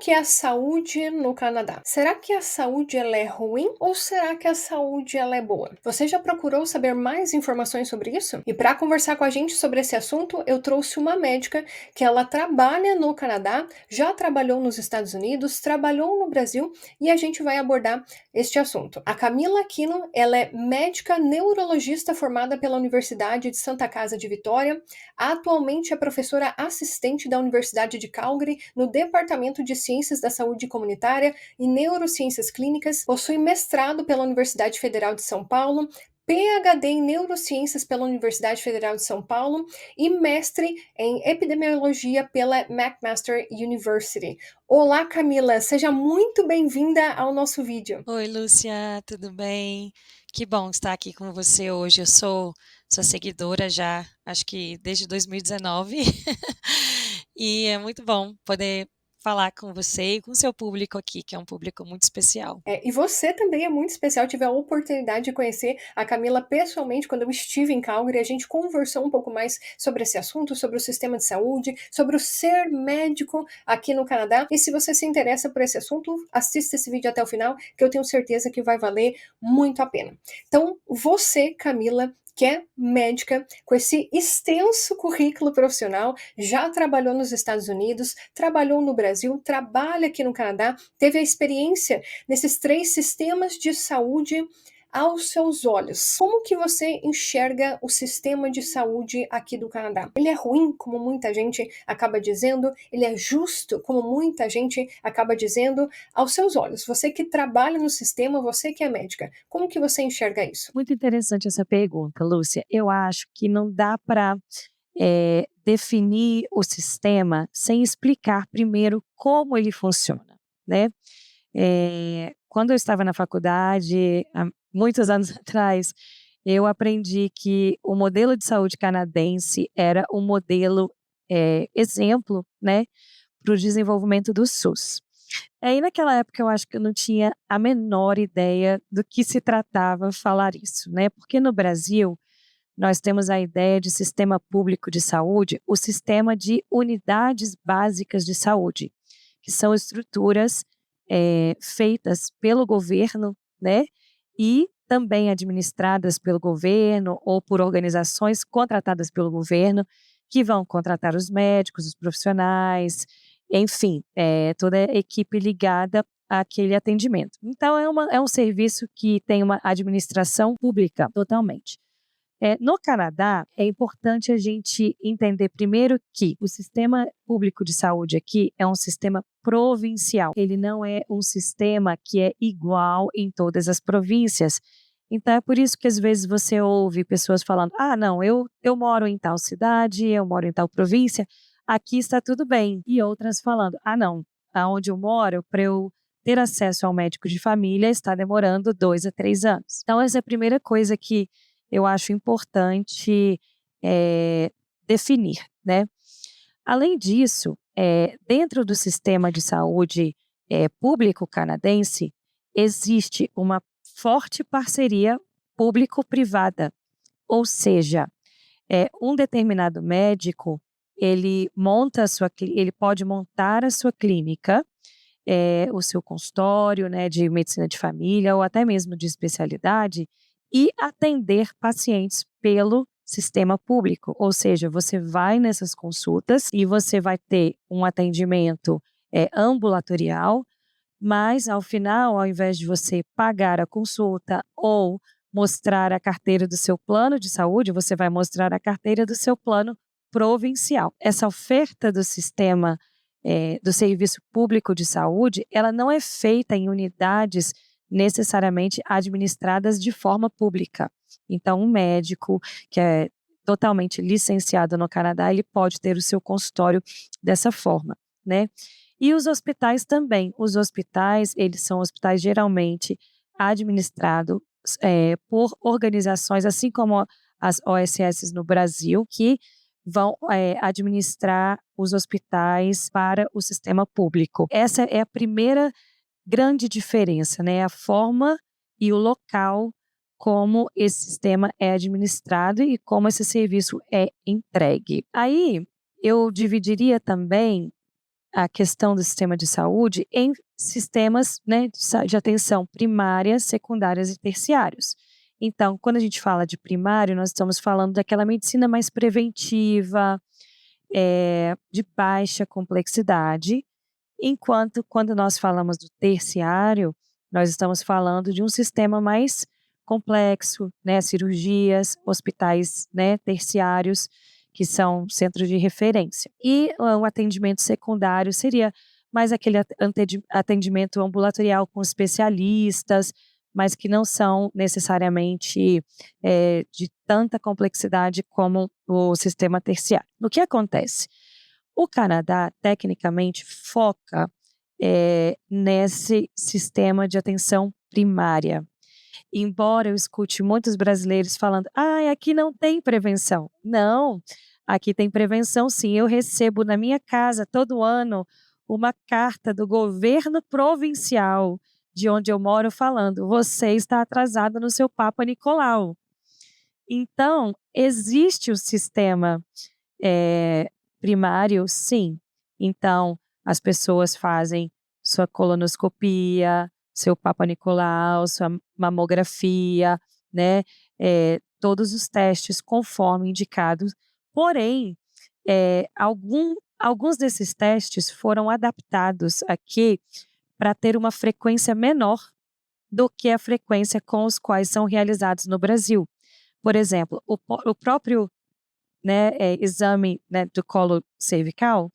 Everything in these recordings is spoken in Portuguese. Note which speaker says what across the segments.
Speaker 1: que é a saúde no Canadá? Será que a saúde ela é ruim ou será que a saúde ela é boa? Você já procurou saber mais informações sobre isso? E para conversar com a gente sobre esse assunto, eu trouxe uma médica que ela trabalha no Canadá, já trabalhou nos Estados Unidos, trabalhou no Brasil e a gente vai abordar este assunto. A Camila Aquino, ela é médica neurologista formada pela Universidade de Santa Casa de Vitória, atualmente é professora assistente da Universidade de Calgary no Departamento de Ciências da Saúde Comunitária e Neurociências Clínicas, possui mestrado pela Universidade Federal de São Paulo, PhD em Neurociências pela Universidade Federal de São Paulo e mestre em Epidemiologia pela McMaster University. Olá, Camila, seja muito bem-vinda ao nosso vídeo.
Speaker 2: Oi, Lúcia, tudo bem? Que bom estar aqui com você hoje. Eu sou sua seguidora já, acho que desde 2019, e é muito bom poder falar com você e com o seu público aqui, que é um público muito especial.
Speaker 1: E você também é muito especial. Tive a oportunidade de conhecer a Camila pessoalmente quando eu estive em Calgary. A gente conversou um pouco mais sobre esse assunto, sobre o sistema de saúde, sobre o ser médico aqui no Canadá. E se você se interessa por esse assunto, assista esse vídeo até o final, que eu tenho certeza que vai valer muito a pena. Então, você, Camila, que é médica, com esse extenso currículo profissional, já trabalhou nos Estados Unidos, trabalhou no Brasil, trabalha aqui no Canadá, teve a experiência nesses três sistemas de saúde aos seus olhos. Como que você enxerga o sistema de saúde aqui do Canadá? Ele é ruim, como muita gente acaba dizendo? Ele é justo, como muita gente acaba dizendo? Aos seus olhos, você que trabalha no sistema, você que é médica, como que você enxerga isso?
Speaker 2: Muito interessante essa pergunta, Lúcia. Eu acho que não dá para definir o sistema sem explicar primeiro como ele funciona, né? Quando eu estava na faculdade, há muitos anos atrás, eu aprendi que o modelo de saúde canadense era um modelo, exemplo, né, para o desenvolvimento do SUS. Aí naquela época eu acho que eu não tinha a menor ideia do que se tratava falar isso, né, porque no Brasil nós temos a ideia de sistema público de saúde, o sistema de unidades básicas de saúde, que são estruturas feitas pelo governo, né, e também administradas pelo governo ou por organizações contratadas pelo governo, que vão contratar os médicos, os profissionais, enfim, toda a equipe ligada àquele atendimento. Então é um serviço que tem uma administração pública totalmente. No Canadá, é importante a gente entender primeiro que o sistema público de saúde aqui é um sistema provincial. Ele não é um sistema que é igual em todas as províncias. Então, é por isso que às vezes você ouve pessoas falando: ah, não, eu moro em tal cidade, eu moro em tal província, aqui está tudo bem. E outras falando: ah, não, aonde eu moro, para eu ter acesso ao médico de família, está demorando 2 a 3 anos. Então, essa é a primeira coisa que eu acho importante definir, né. Além disso, dentro do sistema de saúde, público canadense, existe uma forte parceria público-privada, ou seja, um determinado médico, ele pode montar a sua clínica, o seu consultório, né, de medicina de família ou até mesmo de especialidade, e atender pacientes pelo sistema público. Ou seja, você vai nessas consultas e você vai ter um atendimento, ambulatorial, mas ao final, ao invés de você pagar a consulta ou mostrar a carteira do seu plano de saúde, você vai mostrar a carteira do seu plano provincial. Essa oferta do sistema, do serviço público de saúde, ela não é feita em unidades necessariamente administradas de forma pública. Então, um médico que é totalmente licenciado no Canadá, ele pode ter o seu consultório dessa forma, né? E os hospitais também. Os hospitais, eles são hospitais geralmente administrados por organizações, assim como as OSS no Brasil, que vão administrar os hospitais para o sistema público. Essa é a primeira grande diferença, né? A forma e o local como esse sistema é administrado e como esse serviço é entregue. Aí eu dividiria também a questão do sistema de saúde em sistemas, né, de atenção primárias, secundárias e terciários. Então, quando a gente fala de primário, nós estamos falando daquela medicina mais preventiva, de baixa complexidade, enquanto quando nós falamos do terciário, nós estamos falando de um sistema mais complexo, né, cirurgias, hospitais, né, terciários, que são centros de referência. E o atendimento secundário seria mais aquele atendimento ambulatorial com especialistas, mas que não são necessariamente de tanta complexidade como o sistema terciário. O que acontece? O Canadá, tecnicamente, foca nesse sistema de atenção primária. Embora eu escute muitos brasileiros falando: "Ai, aqui não tem prevenção". Não, aqui tem prevenção sim. Eu recebo na minha casa todo ano uma carta do governo provincial de onde eu moro falando: "Você está atrasado no seu Papa Nicolau". Então, existe o sistema eh, primário, sim. Então, as pessoas fazem sua colonoscopia, seu Papa Nicolau, sua mamografia, né, todos os testes conforme indicados. Porém, alguns desses testes foram adaptados aqui para ter uma frequência menor do que a frequência com os quais são realizados no Brasil. Por exemplo, o próprio, né, exame, né, do colo cervical,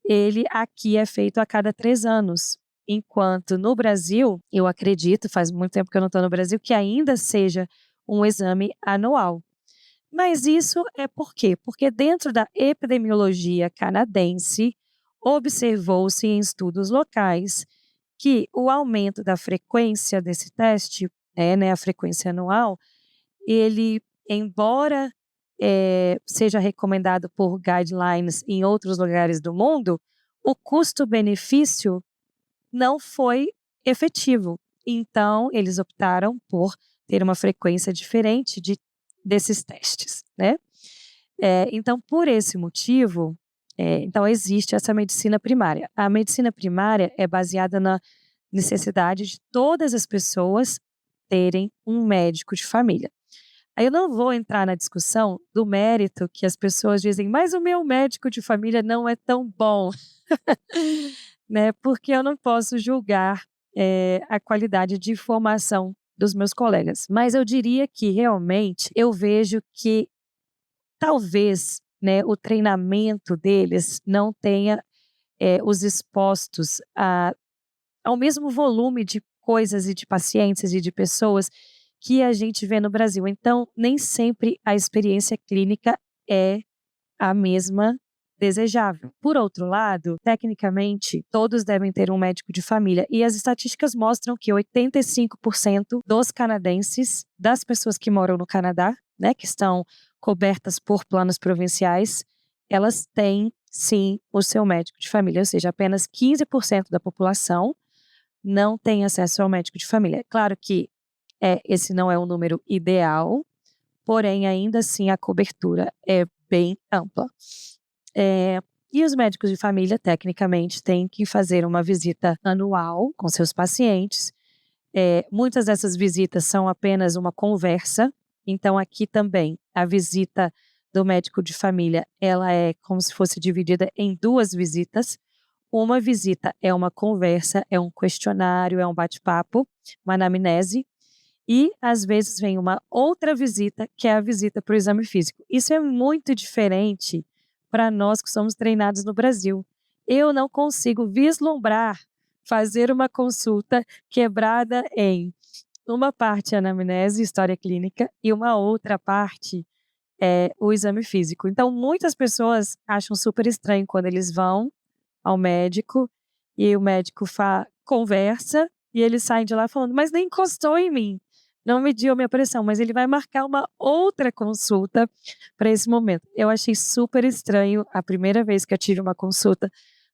Speaker 2: ele aqui é feito a cada 3 anos, enquanto no Brasil, eu acredito, faz muito tempo que eu não estou no Brasil, que ainda seja um exame anual. Mas isso é por quê? Porque dentro da epidemiologia canadense, observou-se em estudos locais que o aumento da frequência desse teste, né, a frequência anual, ele, embora seja recomendado por guidelines em outros lugares do mundo, o custo-benefício não foi efetivo. Então, eles optaram por ter uma frequência diferente desses testes, né. Então, por esse motivo, então existe essa medicina primária. A medicina primária é baseada na necessidade de todas as pessoas terem um médico de família. Aí eu não vou entrar na discussão do mérito que as pessoas dizem: "Mas o meu médico de família não é tão bom", né, porque eu não posso julgar, a qualidade de formação dos meus colegas. Mas eu diria que realmente eu vejo que talvez, né, o treinamento deles não tenha, os expostos ao mesmo volume de coisas e de pacientes e de pessoas que a gente vê no Brasil. Então, nem sempre a experiência clínica é a mesma desejável. Por outro lado, tecnicamente, todos devem ter um médico de família e as estatísticas mostram que 85% dos canadenses, das pessoas que moram no Canadá, né, que estão cobertas por planos provinciais, elas têm sim o seu médico de família, ou seja, apenas 15% da população não tem acesso ao médico de família. Claro que esse não é um número ideal, porém ainda assim a cobertura é bem ampla. E os médicos de família, tecnicamente, têm que fazer uma visita anual com seus pacientes. Muitas dessas visitas são apenas uma conversa, então aqui também a visita do médico de família, ela é como se fosse dividida em 2 visitas. Uma visita é uma conversa, é um questionário, é um bate-papo, uma anamnese, e às vezes vem uma outra visita, que é a visita para o exame físico. Isso é muito diferente para nós que somos treinados no Brasil. Eu não consigo vislumbrar fazer uma consulta quebrada em uma parte anamnese, história clínica, e uma outra parte é o exame físico. Então, muitas pessoas acham super estranho quando eles vão ao médico e o médico conversa e eles saem de lá falando: "Mas nem encostou em mim, não mediu a minha pressão", mas ele vai marcar uma outra consulta para esse momento. Eu achei super estranho a primeira vez que eu tive uma consulta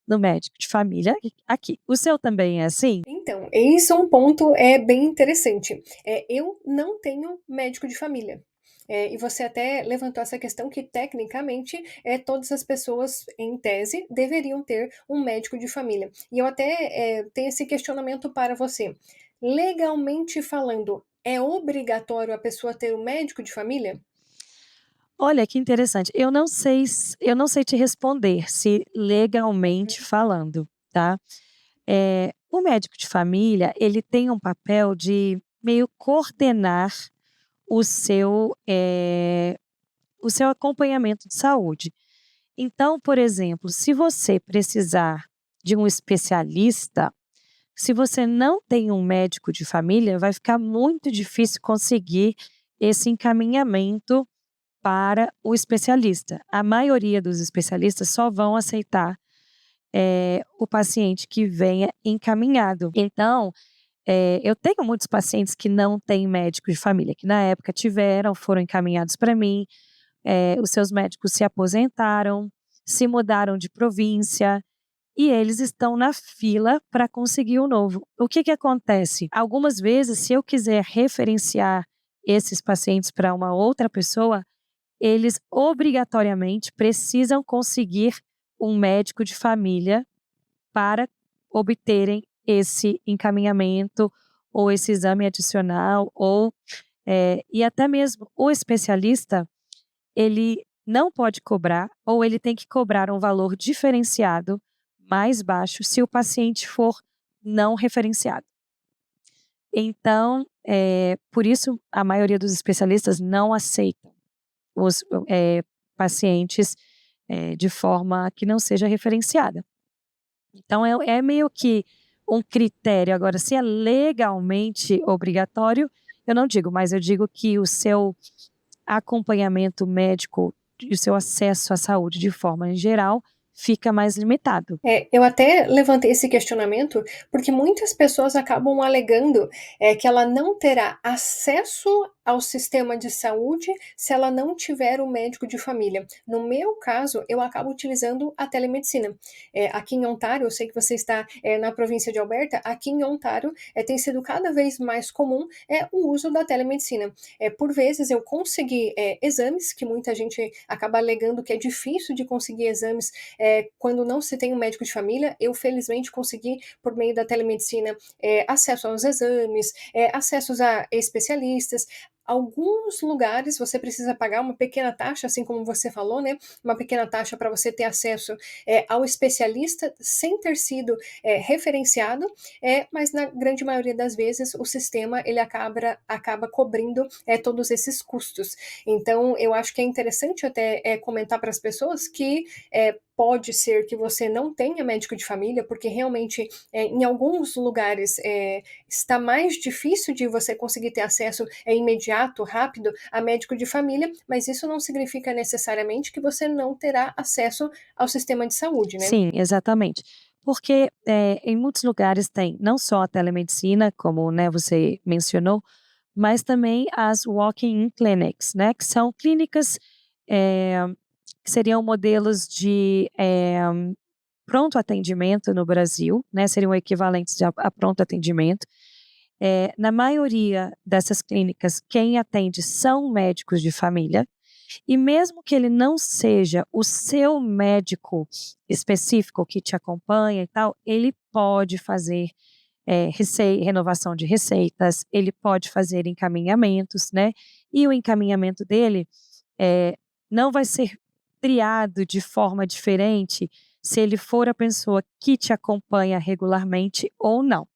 Speaker 2: no médico de família aqui. O seu também é assim?
Speaker 1: Então, isso é um ponto bem interessante. Eu não tenho médico de família. E você até levantou essa questão que, tecnicamente, todas as pessoas, em tese, deveriam ter um médico de família. E eu até tenho esse questionamento para você. Legalmente falando, é obrigatório a pessoa ter um médico de família?
Speaker 2: Olha, que interessante. Eu não sei te responder se legalmente
Speaker 1: Uhum.
Speaker 2: falando, tá. O médico de família, ele tem um papel de meio coordenar o o seu acompanhamento de saúde. Então, por exemplo, se você precisar de um especialista, se você não tem um médico de família, vai ficar muito difícil conseguir esse encaminhamento para o especialista. A maioria dos especialistas só vão aceitar, o paciente que venha encaminhado. Então, eu tenho muitos pacientes que não têm médico de família, que na época tiveram, foram encaminhados para mim, os seus médicos se aposentaram, se mudaram de província e eles estão na fila para conseguir o novo. O que que acontece? Algumas vezes, se eu quiser referenciar esses pacientes para uma outra pessoa, eles obrigatoriamente precisam conseguir um médico de família para obterem esse encaminhamento ou esse exame adicional ou, e até mesmo o especialista, ele não pode cobrar ou ele tem que cobrar um valor diferenciado mais baixo se o paciente for não referenciado. Então, por isso a maioria dos especialistas não aceitam os, pacientes, de forma que não seja referenciada. Então é meio que um critério, agora se é legalmente obrigatório, eu não digo, mas eu digo que o seu acompanhamento médico e o seu acesso à saúde de forma em geral fica mais limitado.
Speaker 1: Eu até levantei esse questionamento, porque muitas pessoas acabam alegando, que ela não terá acesso ao sistema de saúde se ela não tiver um médico de família. No meu caso, eu acabo utilizando a telemedicina. Aqui em Ontário, eu sei que você está, na província de Alberta, aqui em Ontário, tem sido cada vez mais comum, o uso da telemedicina. Por vezes eu consegui, exames, que muita gente acaba alegando que é difícil de conseguir exames quando não se tem um médico de família, eu felizmente consegui, por meio da telemedicina, acesso aos exames, acessos a especialistas. Alguns lugares você precisa pagar uma pequena taxa, assim como você falou, né? Uma pequena taxa para você ter acesso ao especialista sem ter sido referenciado, mas na grande maioria das vezes o sistema ele acaba cobrindo todos esses custos. Então eu acho que é interessante até comentar para as pessoas que pode ser que você não tenha médico de família, porque realmente em alguns lugares está mais difícil de você conseguir ter acesso imediato, rápido, a médico de família, mas isso não significa necessariamente que você não terá acesso ao sistema de saúde, né?
Speaker 2: Sim, exatamente. Porque, em muitos lugares tem não só a telemedicina, como, né, você mencionou, mas também as walk-in clinics, né, que são clínicas, eh, que seriam modelos de, pronto atendimento no Brasil, né, seriam equivalentes a pronto atendimento. Na maioria dessas clínicas, quem atende são médicos de família, e mesmo que ele não seja o seu médico específico que te acompanha e tal, ele pode fazer, renovação de receitas, ele pode fazer encaminhamentos, né, e o encaminhamento dele, eh, não vai ser triado de forma diferente se ele for a pessoa que te acompanha regularmente ou não.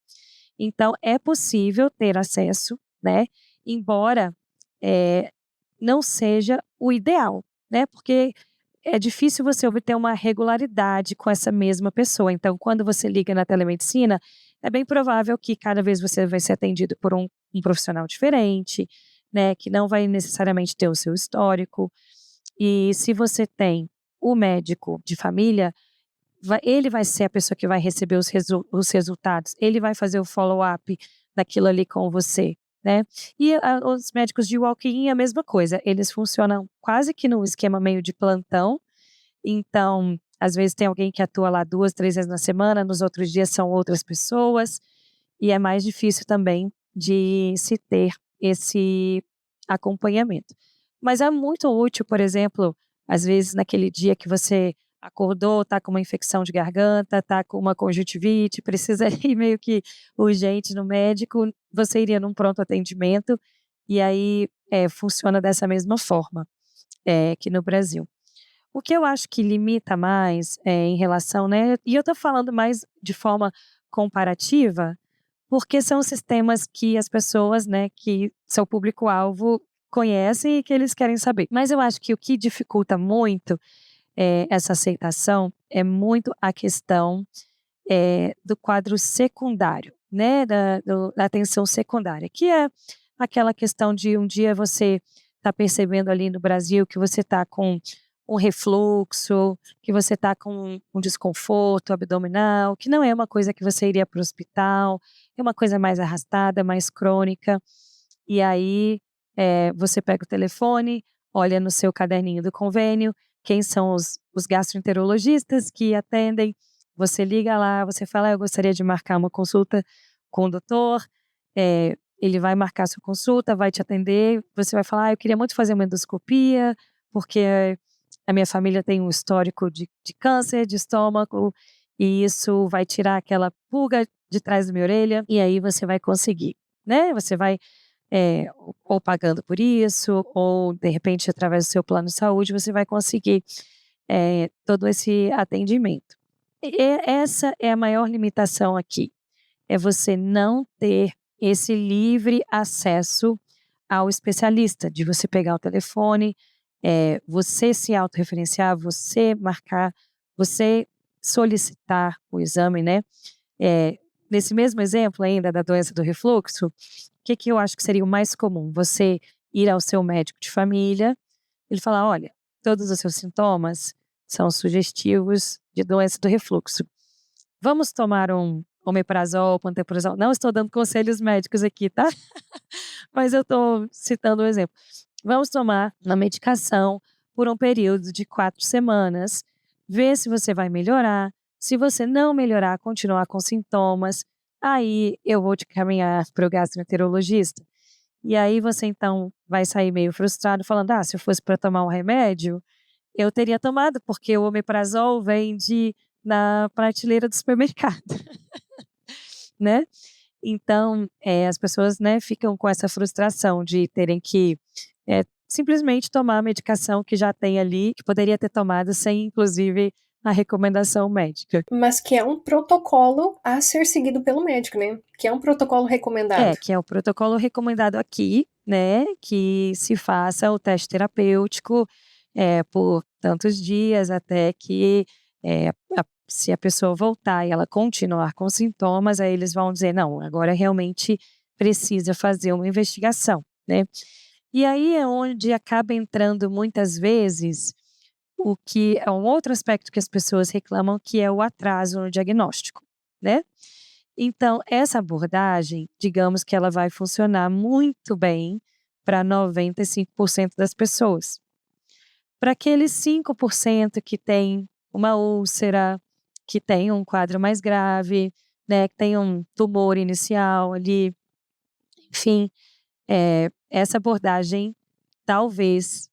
Speaker 2: Então é possível ter acesso, né, embora, eh, não seja o ideal, né, porque é difícil você obter uma regularidade com essa mesma pessoa. Então quando você liga na telemedicina, é bem provável que cada vez você vai ser atendido por um profissional diferente, né, que não vai necessariamente ter o seu histórico. E se você tem o médico de família, ele vai ser a pessoa que vai receber os resultados, ele vai fazer o follow-up daquilo ali com você, né. E os médicos de walk-in é a mesma coisa, eles funcionam quase que num esquema meio de plantão, então, às vezes tem alguém que atua lá 2, 3 vezes na semana, nos outros dias são outras pessoas, e é mais difícil também de se ter esse acompanhamento. Mas é muito útil, por exemplo, às vezes naquele dia que você acordou, tá com uma infecção de garganta, tá com uma conjuntivite, precisa ir meio que urgente no médico, você iria num pronto atendimento, e aí, funciona dessa mesma forma, aqui no Brasil. O que eu acho que limita mais, em relação, né, e eu tô falando mais de forma comparativa, porque são sistemas que as pessoas, né, que seu público-alvo conhecem e que eles querem saber. Mas eu acho que o que dificulta muito, essa aceitação, é muito a questão, do quadro secundário, né, da atenção secundária, que é aquela questão de um dia você tá percebendo ali no Brasil que você tá com um refluxo, que você tá com um desconforto abdominal, que não é uma coisa que você iria para o hospital, é uma coisa mais arrastada, mais crônica. E aí, você pega o telefone, olha no seu caderninho do convênio, quem são os gastroenterologistas que atendem, você liga lá, você fala: "Eu gostaria de marcar uma consulta com o doutor", ele vai marcar sua consulta, vai te atender, você vai falar: "Ah, eu queria muito fazer uma endoscopia, porque a minha família tem um histórico de câncer de estômago, e isso vai tirar aquela pulga de trás da minha orelha", e aí você vai conseguir, né, você vai ou pagando por isso, ou de repente através do seu plano de saúde você vai conseguir, todo esse atendimento. Essa é a maior limitação aqui, é você não ter esse livre acesso ao especialista, de você pegar o telefone, você se autorreferenciar, você marcar, você solicitar o exame, né. Eh, Nesse mesmo exemplo ainda da doença do refluxo, o que que eu acho que seria o mais comum? Você ir ao seu médico de família, ele falar: "Olha, todos os seus sintomas são sugestivos de doença do refluxo. Vamos tomar um omeprazol, pantoprazol", não estou dando conselhos médicos aqui, tá, mas eu estou citando um exemplo. "Vamos tomar uma medicação por um período de 4 semanas, ver se você vai melhorar. Se você não melhorar, continuar com sintomas, aí eu vou te caminhar para o gastroenterologista". E aí você então vai sair meio frustrado falando: "Ah, se eu fosse para tomar um remédio, eu teria tomado, porque o omeprazol vende na prateleira do supermercado", né. Então, as pessoas, né, ficam com essa frustração de terem que, simplesmente tomar a medicação que já tem ali, que poderia ter tomado sem inclusive a recomendação médica.
Speaker 1: Mas que é um protocolo a ser seguido pelo médico, né, que é um protocolo recomendado.
Speaker 2: Que é o protocolo recomendado aqui, né, que se faça o teste terapêutico, por tantos dias até que, se a pessoa voltar e ela continuar com sintomas, aí eles vão dizer: "Não, agora realmente precisa fazer uma investigação", né. E aí é onde acaba entrando muitas vezes o que é um outro aspecto que as pessoas reclamam, que é o atraso no diagnóstico, né. Então, essa abordagem, digamos que ela vai funcionar muito bem para 95% das pessoas. Para aqueles 5% que tem uma úlcera, que tem um quadro mais grave, né, que tem um tumor inicial ali, enfim, essa abordagem talvez,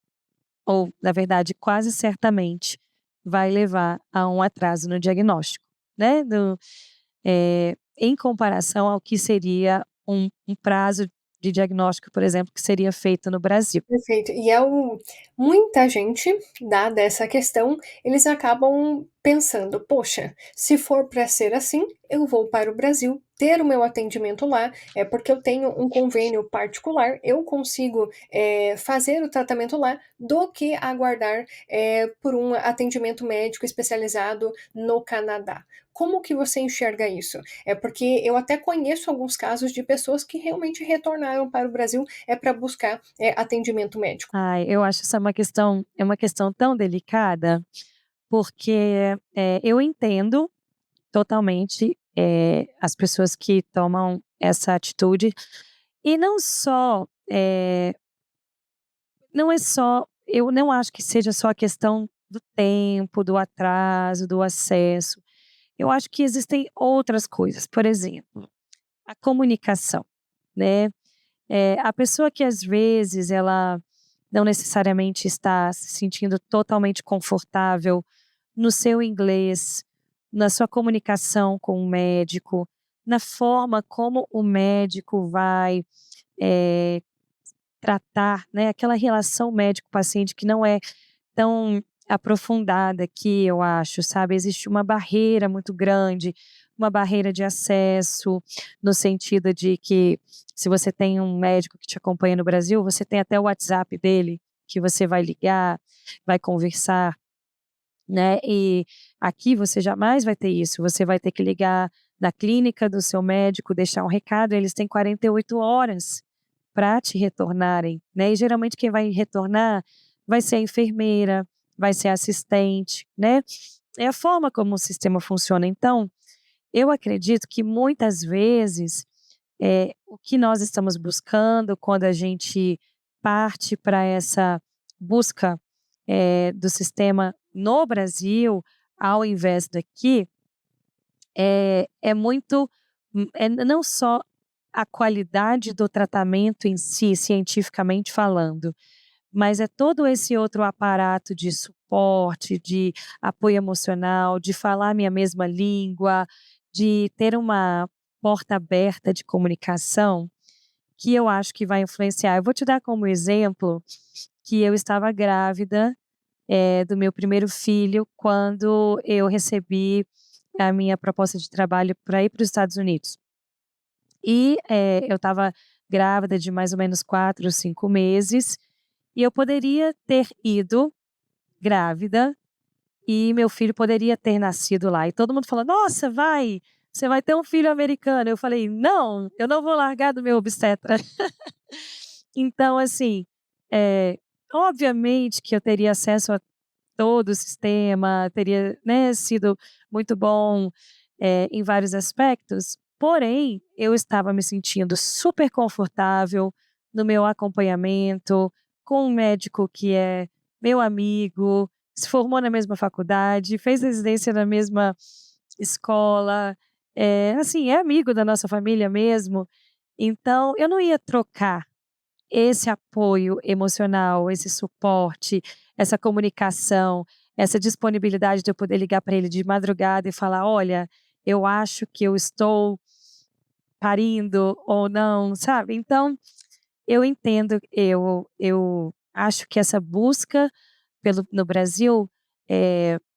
Speaker 2: ou na verdade quase certamente, vai levar a um atraso no diagnóstico, né, em comparação ao que seria um prazo de diagnóstico, por exemplo, que seria feito no Brasil.
Speaker 1: Perfeito. E é o muita gente, dada essa questão, eles acabam pensando: "Poxa, se for para ser assim, eu vou para o Brasil, ter o meu atendimento lá, é porque eu tenho um convênio particular, eu consigo, fazer o tratamento lá, do que aguardar, por um atendimento médico especializado no Canadá". Como que você enxerga isso? É porque eu até conheço alguns casos de pessoas que realmente retornaram para o Brasil para buscar, atendimento médico.
Speaker 2: Ai, eu acho essa uma questão tão delicada, porque, eu entendo totalmente, as pessoas que tomam essa atitude, e não só, não é só, eu não acho que seja só a questão do tempo, do atraso, do acesso, eu acho que existem outras coisas, por exemplo, a comunicação, né. A pessoa que às vezes ela não necessariamente está se sentindo totalmente confortável no seu inglês, na sua comunicação com o médico, na forma como o médico vai, eh, tratar, né, aquela relação médico-paciente que não é tão aprofundada aqui, eu acho, sabe. Existe uma barreira muito grande, uma barreira de acesso, no sentido de que, se você tem um médico que te acompanha no Brasil, você tem até o WhatsApp dele, que você vai ligar, vai conversar, né, e aqui você jamais vai ter isso, você vai ter que ligar na clínica do seu médico, deixar um recado, eles têm 48 horas para te retornarem, né, e geralmente quem vai retornar vai ser a enfermeira, vai ser a assistente, né. É a forma como o sistema funciona. Então, eu acredito que muitas vezes, o que nós estamos buscando quando a gente parte para essa busca, do sistema no Brasil, ao invés daqui, é muito, não só a qualidade do tratamento em si, cientificamente falando, mas é todo esse outro aparato de suporte, de apoio emocional, de falar a minha mesma língua, de ter uma porta aberta de comunicação, que eu acho que vai influenciar. Eu vou te dar como exemplo que eu estava grávida, do meu primeiro filho, quando eu recebi a minha proposta de trabalho para ir para os Estados Unidos. E, eu estava grávida de mais ou menos 4 ou 5 meses, e eu poderia ter ido grávida, e meu filho poderia ter nascido lá. E todo mundo falou: "Nossa, vai, você vai ter um filho americano". Eu falei: "Não, eu não vou largar do meu obstetra". Então assim, obviamente que eu teria acesso a todo o sistema, teria, né, sido muito bom, em vários aspectos, porém, eu estava me sentindo super confortável no meu acompanhamento, com um médico que é meu amigo, se formou na mesma faculdade, fez residência na mesma escola, assim, é amigo da nossa família mesmo, então eu não ia trocar esse apoio emocional, esse suporte, essa comunicação, essa disponibilidade de eu poder ligar para ele de madrugada e falar: "Olha, eu acho que eu estou parindo ou não", sabe. Então, eu entendo, eu acho que essa busca pelo no Brasil,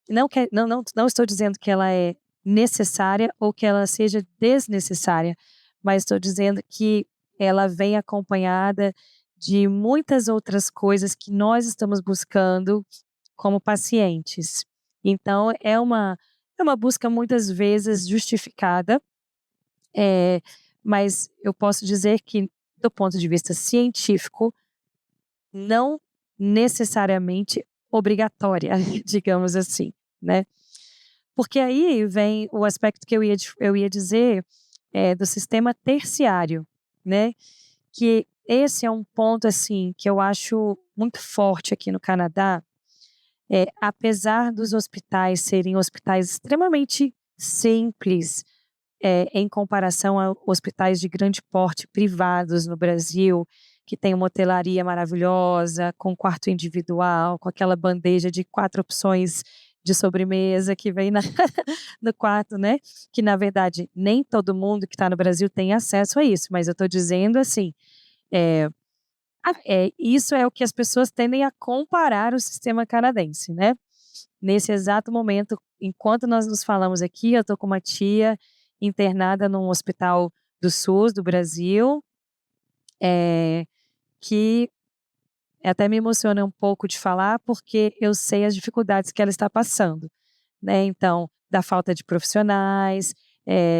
Speaker 2: não quer não estou dizendo que ela é necessária ou que ela seja desnecessária, mas estou dizendo que ela vem acompanhada de muitas outras coisas que nós estamos buscando como pacientes. Então é uma busca muitas vezes justificada, eh, mas eu posso dizer que, do ponto de vista científico, não necessariamente obrigatória, digamos assim, né. Porque aí vem o aspecto que eu ia dizer, do sistema terciário, né, que esse é um ponto, assim, que eu acho muito forte aqui no Canadá, apesar dos hospitais serem hospitais extremamente simples, em comparação a hospitais de grande porte privados no Brasil, que tem uma hotelaria maravilhosa, com quarto individual, com aquela bandeja de 4 opções de sobremesa que vem no quarto, né, que na verdade nem todo mundo que está no Brasil tem acesso a isso, mas eu estou dizendo assim, eh, isso é o que as pessoas tendem a comparar o sistema canadense, né. Nesse exato momento, enquanto nós nos falamos aqui, eu estou com uma tia internada num hospital do SUS do Brasil, eh, que até me emociona um pouco de falar, porque eu sei as dificuldades que ela está passando, né, então, da falta de profissionais,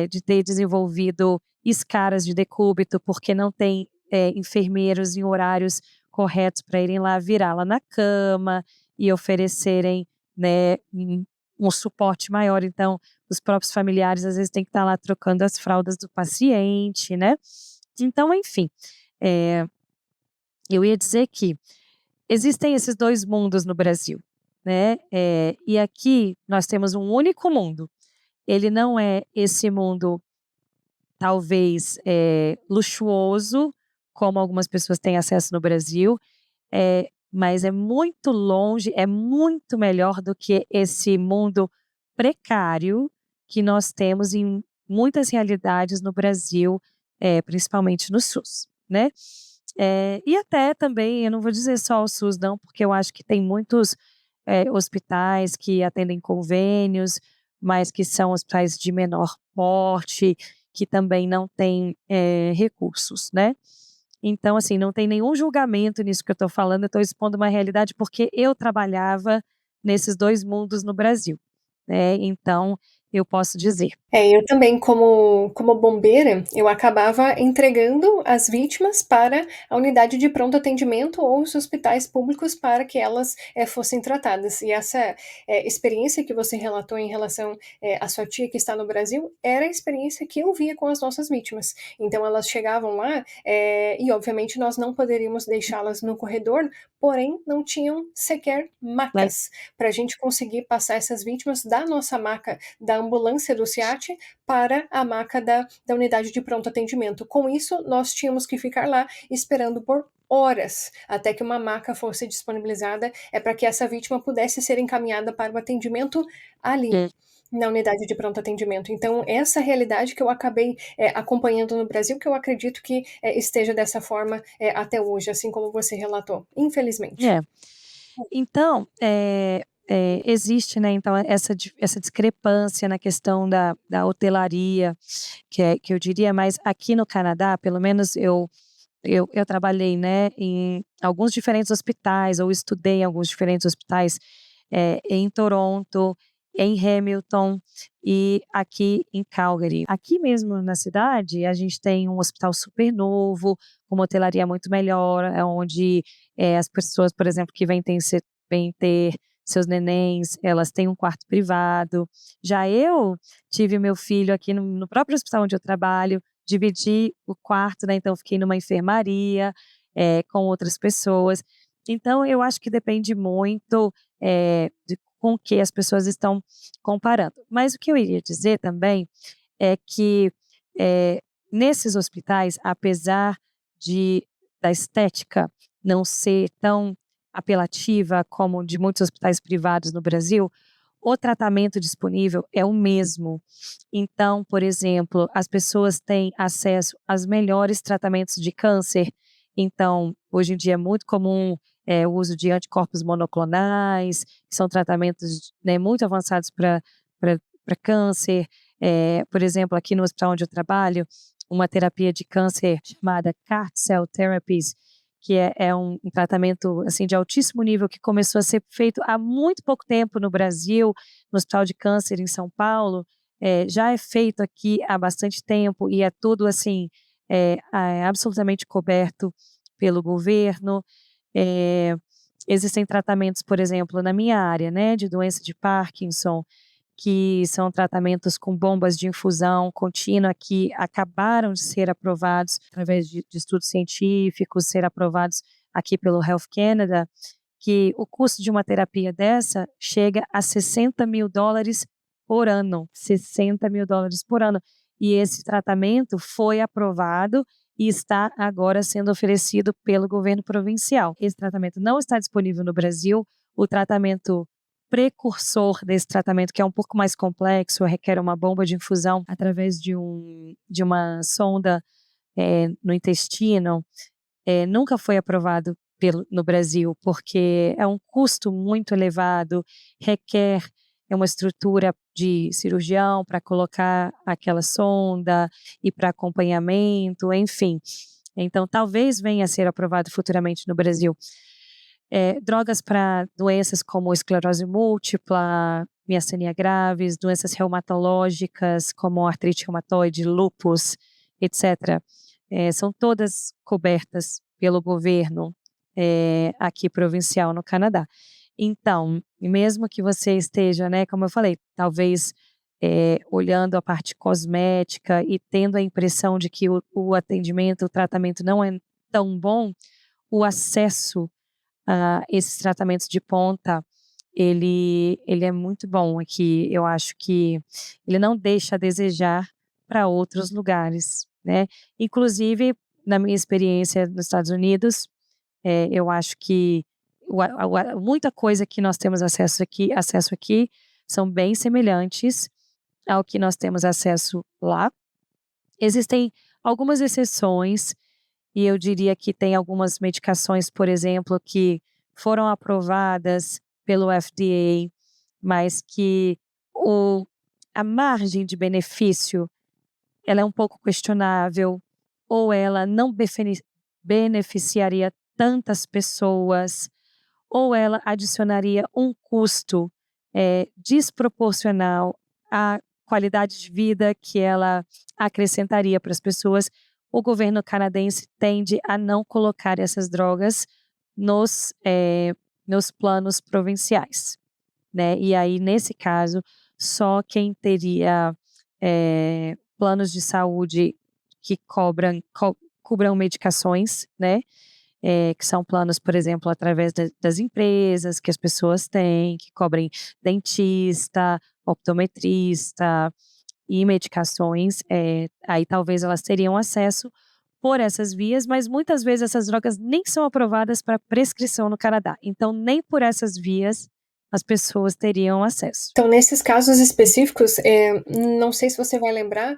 Speaker 2: de ter desenvolvido escaras de decúbito, porque não tem, enfermeiros em horários corretos para irem lá virá-la na cama e oferecerem, né, um suporte maior, então, os próprios familiares às vezes têm que estar lá trocando as fraldas do paciente, né. Então, enfim, eh, eu ia dizer que existem esses 2 mundos no Brasil, né, e aqui nós temos um único mundo. Ele não é esse mundo, talvez, luxuoso, como algumas pessoas têm acesso no Brasil, mas é muito longe, é muito melhor do que esse mundo precário que nós temos em muitas realidades no Brasil, principalmente no SUS, né. E até também, eu não vou dizer só o SUS não, porque eu acho que tem muitos, hospitais que atendem convênios, mas que são hospitais de menor porte, que também não têm, recursos, né. Então, assim, não tem nenhum julgamento nisso que eu estou falando, eu estou expondo uma realidade, porque eu trabalhava nesses 2 mundos no Brasil, né, então eu posso dizer.
Speaker 1: Eu também, como bombeira, eu acabava entregando as vítimas para a unidade de pronto atendimento ou os hospitais públicos para que elas, fossem tratadas. E essa, experiência que você relatou em relação, à sua tia que está no Brasil, era a experiência que eu via com as nossas vítimas. Então elas chegavam lá, e obviamente nós não poderíamos deixá-las no corredor, porém não tinham sequer
Speaker 2: Like
Speaker 1: macas para a gente conseguir passar essas vítimas da nossa maca da ambulância do SEAT para a maca da unidade de pronto atendimento. Com isso, nós tínhamos que ficar lá esperando por horas até que uma maca fosse disponibilizada, para que essa vítima pudesse ser encaminhada para o atendimento ali, na unidade de pronto atendimento. Então, essa realidade que eu acabei acompanhando no Brasil, que eu acredito que esteja dessa forma até hoje, assim como você relatou, infelizmente.
Speaker 2: é. Então, existe, né, então essa discrepância na questão da hotelaria, que eu diria, mas aqui no Canadá, pelo menos eu trabalhei, né, em alguns diferentes hospitais, ou estudei em alguns diferentes hospitais, em Toronto, em Hamilton e aqui em Calgary. Aqui mesmo na cidade, a gente tem um hospital super novo, com uma hotelaria muito melhor, onde, as pessoas, por exemplo, que vêm ter seus nenéns, elas têm um quarto privado. Já eu tive meu filho aqui no próprio hospital onde eu trabalho, dividi o quarto, né, então fiquei numa enfermaria, com outras pessoas. Então eu acho que depende muito, de com o que as pessoas estão comparando. Mas o que eu iria dizer também é que, nesses hospitais, apesar de da estética não ser tão apelativa como de muitos hospitais privados no Brasil, o tratamento disponível é o mesmo. Então, por exemplo, as pessoas têm acesso aos melhores tratamentos de câncer. Então, hoje em dia é muito comum, o uso de anticorpos monoclonais, que são tratamentos, né, muito avançados para câncer. Por exemplo, aqui no hospital onde eu trabalho, uma terapia de câncer chamada CAR T-cell therapies, que é um tratamento, assim, de altíssimo nível, que começou a ser feito há muito pouco tempo no Brasil, no Hospital de Câncer em São Paulo, já é feito aqui há bastante tempo e é tudo, assim, absolutamente coberto pelo governo. Eh, Existem tratamentos, por exemplo, na minha área, né, de doença de Parkinson, que são tratamentos com bombas de infusão contínua que acabaram de ser aprovados através de estudos científicos, ser aprovados aqui pelo Health Canada, que o custo de uma terapia dessa chega a $60.000 por ano, $60.000 por ano. E esse tratamento foi aprovado e está agora sendo oferecido pelo governo provincial. Esse tratamento não está disponível no Brasil, o tratamento precursor desse tratamento, que é um pouco mais complexo, requer uma bomba de infusão através de uma sonda, no intestino, nunca foi aprovado no Brasil, porque é um custo muito elevado, requer uma estrutura de cirurgião para colocar aquela sonda e para acompanhamento, enfim. Então, talvez venha a ser aprovado futuramente no Brasil. Drogas para doenças como esclerose múltipla, miastenia graves, doenças reumatológicas como artrite reumatoide, lúpus, etc. São todas cobertas pelo governo, aqui provincial no Canadá. Então, mesmo que você esteja, né, como eu falei, talvez, olhando a parte cosmética e tendo a impressão de que o atendimento, o tratamento não é tão bom, o acesso a esses tratamentos de ponta, ele é muito bom aqui. Eu acho que ele não deixa a desejar para outros lugares, né. Inclusive, na minha experiência nos Estados Unidos, eu acho que muita coisa que nós temos acesso aqui são bem semelhantes ao que nós temos acesso lá. Existem algumas exceções, e eu diria que tem algumas medicações, por exemplo, que foram aprovadas pelo FDA, mas que o a margem de benefício, ela é um pouco questionável, ou ela não beneficiaria tantas pessoas, ou ela adicionaria um custo, desproporcional à qualidade de vida que ela acrescentaria para as pessoas. O governo canadense tende a não colocar essas drogas nos planos provinciais, né. E aí, nesse caso, só quem teria, planos de saúde que cubram medicações, né, que são planos, por exemplo, através das empresas que as pessoas têm, que cobrem dentista, optometrista e medicações, aí talvez elas teriam acesso por essas vias, mas muitas vezes essas drogas nem são aprovadas para prescrição no Canadá, então nem por essas vias as pessoas teriam acesso.
Speaker 1: Então, nesses casos específicos, não sei se você vai lembrar,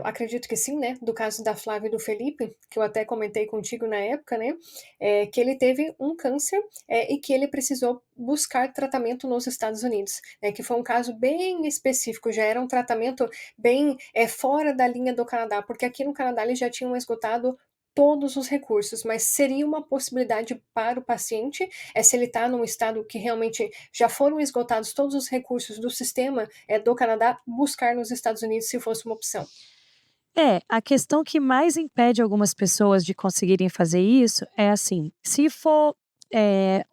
Speaker 1: acredito que sim, né, do caso da Flávia e do Felipe, que eu até comentei contigo na época, né, que ele teve um câncer, e que ele precisou buscar tratamento nos Estados Unidos, que foi um caso bem específico, já era um tratamento bem fora da linha do Canadá, porque aqui no Canadá eles já tinham esgotado todos os recursos, mas seria uma possibilidade para o paciente, se ele está num estado que realmente já foram esgotados todos os recursos do sistema do Canadá, buscar nos Estados Unidos se fosse uma opção.
Speaker 2: A questão que mais impede algumas pessoas de conseguirem fazer isso é assim, se for,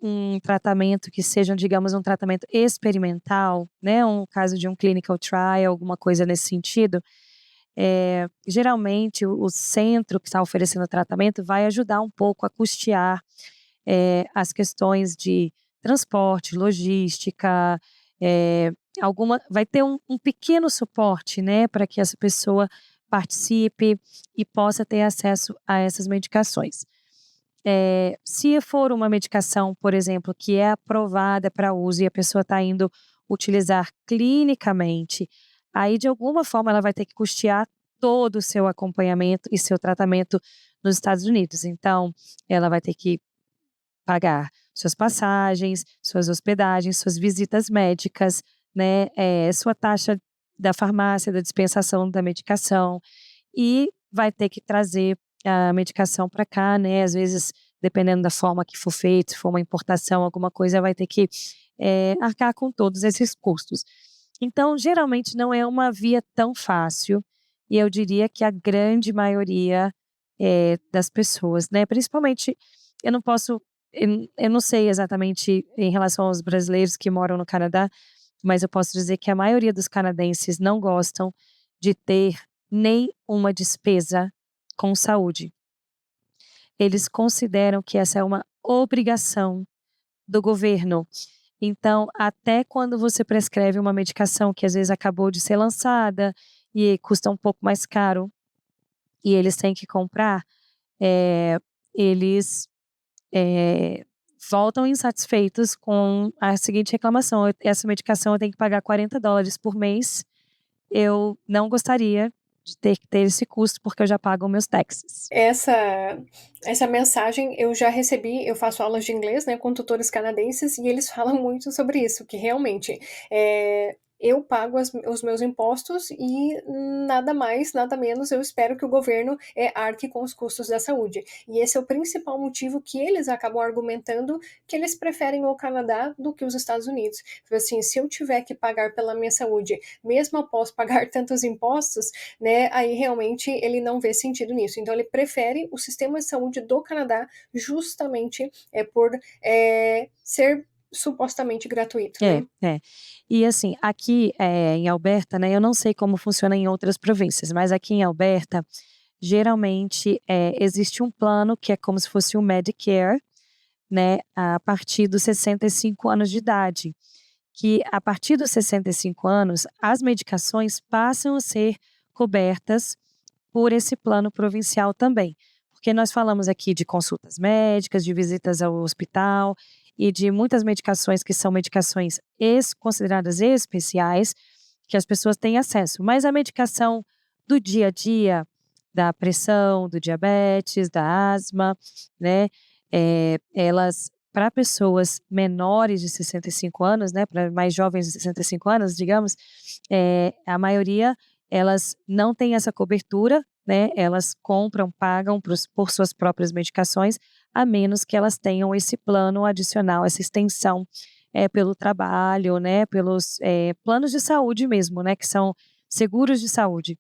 Speaker 2: um tratamento que seja, digamos, um tratamento experimental, né, um caso de um clinical trial, alguma coisa nesse sentido, geralmente o centro que está oferecendo o tratamento vai ajudar um pouco a custear, as questões de transporte, logística, vai ter um pequeno suporte, né, para que essa pessoa participe e possa ter acesso a essas medicações. Se for uma medicação, por exemplo, que é aprovada para uso e a pessoa está indo utilizar clinicamente, aí de alguma forma ela vai ter que custear todo o seu acompanhamento e seu tratamento nos Estados Unidos. Então, ela vai ter que pagar suas passagens, suas hospedagens, suas visitas médicas, né, sua taxa da farmácia, da dispensação da medicação, e vai ter que trazer a medicação para cá, né, às vezes, dependendo da forma que for feito, se for uma importação, alguma coisa, vai ter que, arcar com todos esses custos. Então, geralmente não é uma via tão fácil, e eu diria que a grande maioria, das pessoas, né, principalmente eu não posso eu não sei exatamente em relação aos brasileiros que moram no Canadá, mas eu posso dizer que a maioria dos canadenses não gostam de ter nenhuma despesa com saúde. Eles consideram que essa é uma obrigação do governo. Então, até quando você prescreve uma medicação que às vezes acabou de ser lançada e custa um pouco mais caro, e eles têm que comprar, eles eh, voltam insatisfeitos com a seguinte reclamação: Essa medicação eu tenho que pagar $40 por mês, eu não gostaria de ter que ter esse custo, porque eu já pago meus taxes".
Speaker 1: Essa mensagem eu já recebi, eu faço aulas de inglês, né, com tutores canadenses, e eles falam muito sobre isso, que realmente, eu pago os meus impostos e nada mais, nada menos, eu espero que o governo, arque com os custos da saúde. E esse é o principal motivo que eles acabam argumentando que eles preferem o Canadá do que os Estados Unidos. Assim, se eu tiver que pagar pela minha saúde, mesmo após pagar tantos impostos, né, aí realmente ele não vê sentido nisso. Então ele prefere o sistema de saúde do Canadá justamente por ser supostamente gratuito,
Speaker 2: É,
Speaker 1: né?
Speaker 2: é. E assim, aqui, em Alberta, né, eu não sei como funciona em outras províncias, mas aqui em Alberta, geralmente, existe um plano que é como se fosse um Medicare, né, a partir dos 65 anos de idade, que a partir dos 65 anos, as medicações passam a ser cobertas por esse plano provincial também. Porque nós falamos aqui de consultas médicas, de visitas ao hospital, e de muitas medicações que são medicações consideradas especiais, que as pessoas têm acesso. Mas a medicação do dia a dia, da pressão, do diabetes, da asma, né, elas, para pessoas menores de 65 anos, né, para mais jovens de 65 anos, digamos, a maioria, elas não têm essa cobertura, né, elas compram, pagam por suas próprias medicações, a menos que elas tenham esse plano adicional, essa extensão, pelo trabalho, né, pelos planos de saúde mesmo, né, que são seguros de saúde.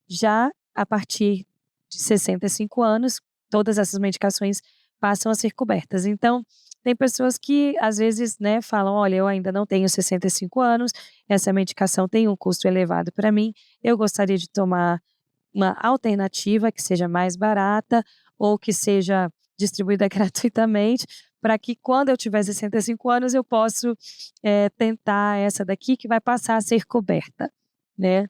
Speaker 2: Já a partir de 65 anos, todas essas medicações passam a ser cobertas. Então, tem pessoas que às vezes, né, falam: "Olha, eu ainda não tenho 65 anos, essa medicação tem um custo elevado para mim, eu gostaria de tomar uma alternativa que seja mais barata ou que seja distribuída gratuitamente, para que quando eu tiver 65 anos eu posso, tentar essa daqui que vai passar a ser coberta", né.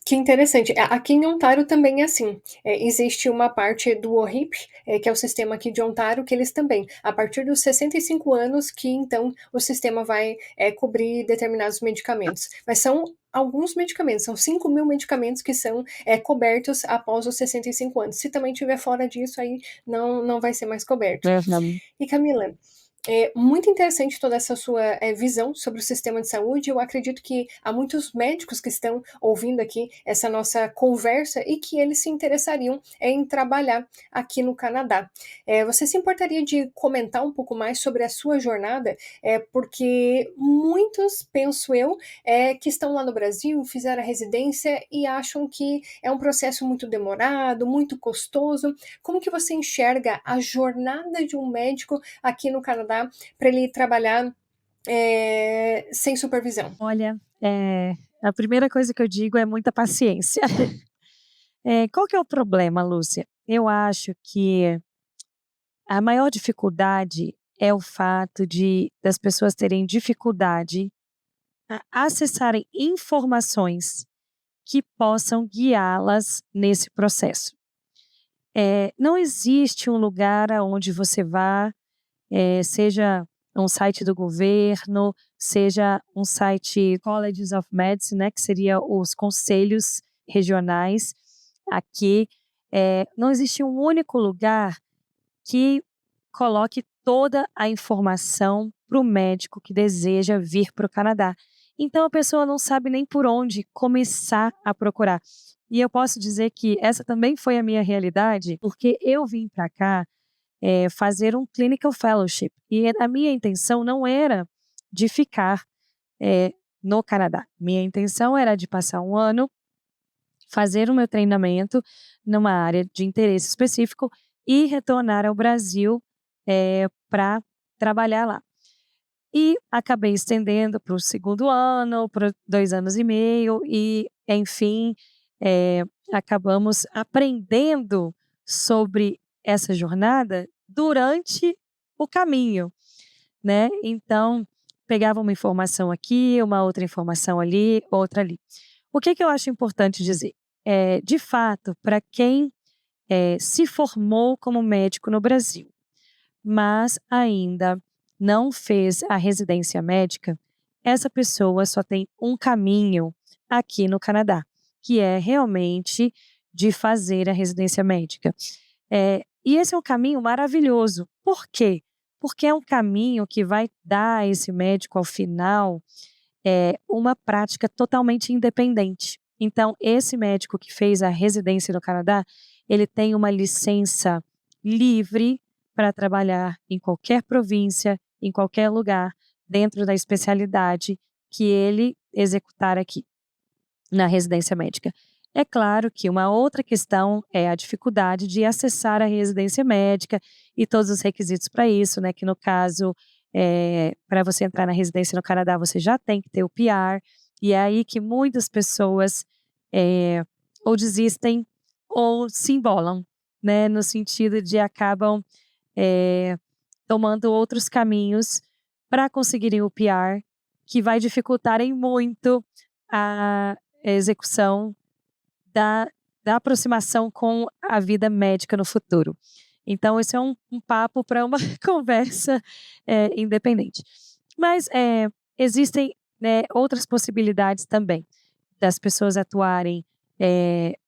Speaker 1: Que interessante. Aqui em Ontário também é assim. Existe uma parte do OHIP, que é o sistema aqui de Ontário, que eles também, a partir dos 65 anos, que então o sistema vai cobrir determinados medicamentos. Mas são alguns medicamentos, são 5.000 medicamentos que são cobertos após os 65 anos. Se também tiver fora disso, aí não vai ser mais coberto.
Speaker 2: Uhum.
Speaker 1: E Camila, é muito interessante toda essa sua visão sobre o sistema de saúde. Eu acredito que há muitos médicos que estão ouvindo aqui essa nossa conversa e que eles se interessariam em trabalhar aqui no Canadá. Você se importaria de comentar um pouco mais sobre a sua jornada? Porque muitos, penso eu, que estão lá no Brasil, fizeram a residência e acham que é um processo muito demorado, muito custoso. Como que você enxerga a jornada de um médico aqui no Canadá para ele trabalhar sem supervisão?
Speaker 2: Olha, a primeira coisa que eu digo é muita paciência. Qual que é o problema, Lúcia? Eu acho que a maior dificuldade é o fato das pessoas terem dificuldade a acessarem informações que possam guiá-las nesse processo. Não existe um lugar aonde você vá, seja um site do governo, seja um site Colleges of Medicine, né, que seria os conselhos regionais aqui, não existe um único lugar que coloque toda a informação para o médico que deseja vir para o Canadá. Então a pessoa não sabe nem por onde começar a procurar. E eu posso dizer que essa também foi a minha realidade, porque eu vim para cá, fazer um clinical fellowship, e a minha intenção não era de ficar, no Canadá. Minha intenção era de passar 1 ano, fazer o meu treinamento numa área de interesse específico e retornar ao Brasil, para trabalhar lá. E acabei estendendo para o 2º ano, para 2 anos e meio e, enfim, acabamos aprendendo sobre essa jornada durante o caminho, né. Então, pegava uma informação aqui, uma outra informação ali, outra ali. O que que eu acho importante dizer? De fato, para quem, se formou como médico no Brasil, mas ainda não fez a residência médica, essa pessoa só tem um caminho aqui no Canadá, que é realmente de fazer a residência médica. E esse é um caminho maravilhoso. Por quê? Porque é um caminho que vai dar a esse médico, ao final, uma prática totalmente independente. Então, esse médico que fez a residência no Canadá, ele tem uma licença livre para trabalhar em qualquer província, em qualquer lugar, dentro da especialidade que ele executar aqui, na residência médica. É claro que uma outra questão é a dificuldade de acessar a residência médica e todos os requisitos para isso, né, que no caso, para você entrar na residência no Canadá, você já tem que ter o PR, e é aí que muitas pessoas, ou desistem ou se embolam, né, no sentido de acabam, tomando outros caminhos para conseguirem o PR, que vai dificultarem muito a execução da aproximação com a vida médica no futuro. Então esse é um papo para uma conversa, independente. Mas, existem, né, outras possibilidades também, das pessoas atuarem,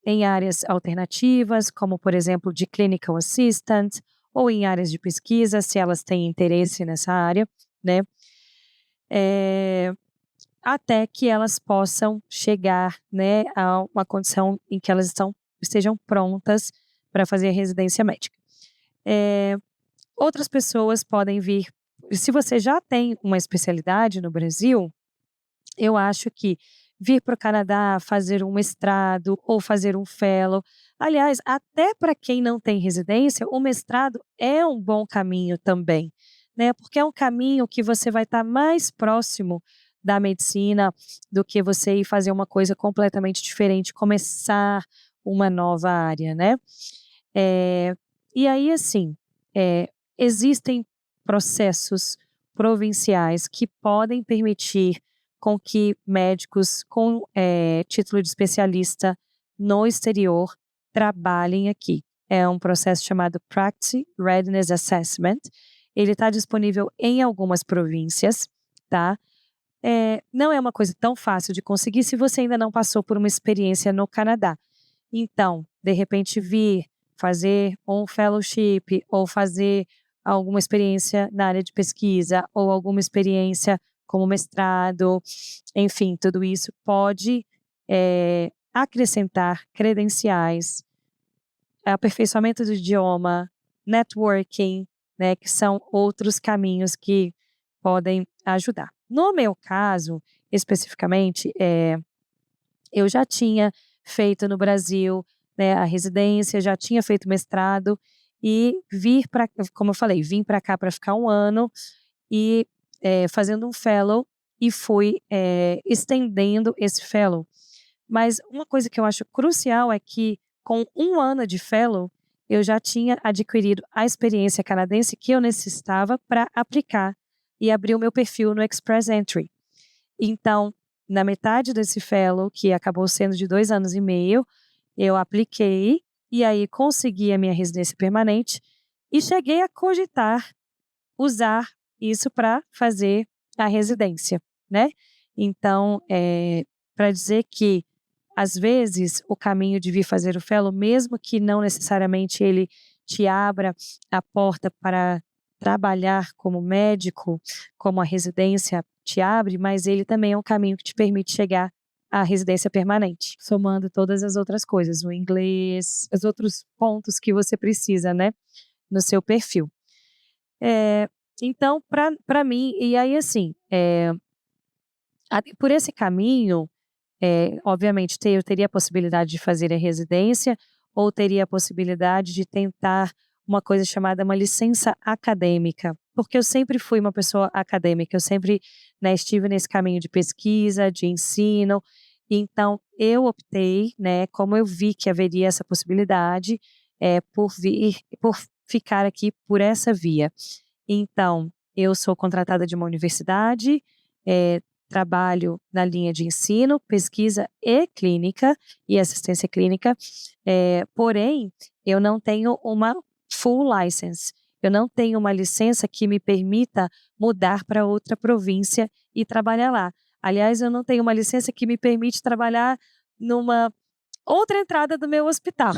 Speaker 2: em áreas alternativas, como por exemplo de clinical assistant, ou em áreas de pesquisa, se elas têm interesse nessa área, né. Eh, Até que elas possam chegar, né, a uma condição em que elas estejam prontas para fazer a residência médica. Eh, Outras pessoas podem vir, se você já tem uma especialidade no Brasil, eu acho que vir para o Canadá, fazer um mestrado ou fazer um fellow, aliás, até para quem não tem residência, o mestrado é um bom caminho também, né, porque é um caminho que você vai estar mais próximo da medicina do que você ir fazer uma coisa completamente diferente, começar uma nova área, né. Eh, e aí assim, eh, existem processos provinciais que podem permitir com que médicos com, título de especialista no exterior trabalhem aqui. É um processo chamado Practice Readiness Assessment. Ele está disponível em algumas províncias, tá. Não é uma coisa tão fácil de conseguir se você ainda não passou por uma experiência no Canadá. Então, de repente vir, fazer um fellowship ou fazer alguma experiência na área de pesquisa ou alguma experiência como mestrado, enfim, tudo isso pode, acrescentar credenciais, aperfeiçoamento do idioma, networking, né, que são outros caminhos que podem ajudar. No meu caso, especificamente, eu já tinha feito no Brasil, né, a residência, já tinha feito mestrado e vir para, como eu falei, vim para cá para ficar 1 ano e, fazendo um fellow e fui, estendendo esse fellow. Mas uma coisa que eu acho crucial é que com 1 ano de fellow, eu já tinha adquirido a experiência canadense que eu necessitava para aplicar e abrir o meu perfil no Express Entry. Então, na metade desse fellow, que acabou sendo de 2 anos e meio, eu apliquei, e aí consegui a minha residência permanente, e cheguei a cogitar usar isso para fazer a residência, né. Então, pra dizer que, às vezes, o caminho de vir fazer o fellow, mesmo que não necessariamente ele te abra a porta para trabalhar como médico, como a residência te abre, mas ele também é um caminho que te permite chegar à residência permanente, somando todas as outras coisas, o inglês, os outros pontos que você precisa, né, no seu perfil. Eh, então para mim e aí assim, por esse caminho, obviamente eu teria a possibilidade de fazer a residência, ou teria a possibilidade de tentar uma coisa chamada uma licença acadêmica, porque eu sempre fui uma pessoa acadêmica, eu sempre, né, estive nesse caminho de pesquisa, de ensino, então eu optei, né, como eu vi que haveria essa possibilidade, por ficar aqui por essa via. Então, eu sou contratada de uma universidade, trabalho na linha de ensino, pesquisa e clínica, e assistência clínica, porém, eu não tenho uma full license, eu não tenho uma licença que me permita mudar para outra província e trabalhar lá. Aliás, eu não tenho uma licença que me permite trabalhar numa outra entrada do meu hospital.